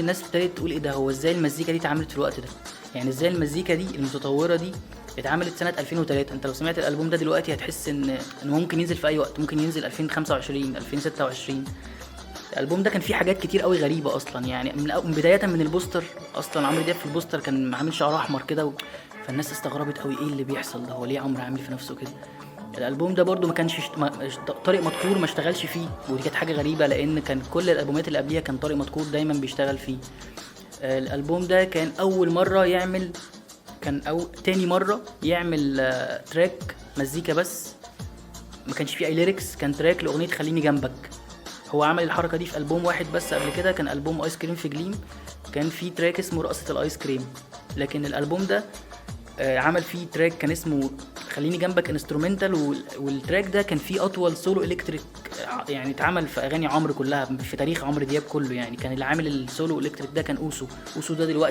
الناس ابتدت تقول ايه ده، هو ازاي المزيكا دي اتعملت في الوقت ده؟ يعني ازاي المزيكا دي المتطوره دي اتعملت سنه 2003؟ انت لو سمعت الالبوم ده دلوقتي هتحس ان ممكن ينزل في اي وقت، ممكن ينزل 2025 2026. الالبوم ده كان فيه حاجات كتير قوي غريبه اصلا، يعني من بدايه من البوستر. اصلا عمرو دياب في البوستر كان عامل شعر احمر كده فالناس استغربت قوي ايه اللي بيحصل ده، هو ليه عمرو عامل في نفسه كده؟ الالبوم ده برضو ما كانش طارق مدكور ما اشتغلش فيه، ودي كانت حاجه غريبه لان كان كل الالبومات اللي قبليها كان طارق مدكور دايما بيشتغل فيه. الالبوم ده كان اول مره يعمل، كان تاني مره يعمل تراك مزيكا بس، ما كانش فيه اي ليركس، كان تراك لاغنيه خليني جنبك. هو عمل الحركه دي في البوم واحد بس قبل كده، كان البوم ايس كريم في جليم، كان فيه تراك اسمه رقصه الايس كريم. لكن الالبوم ده عمل فيه تراك كان اسمه خليني جنبك انسترومنتال، والتراك ده كان فيه اطول سولو الكتريك يعني اتعمل في اغاني عمرو كلها، في تاريخ عمرو دياب كله. يعني كان اللي عامل السولو الكتريك ده كان اوسو ده دلوقتي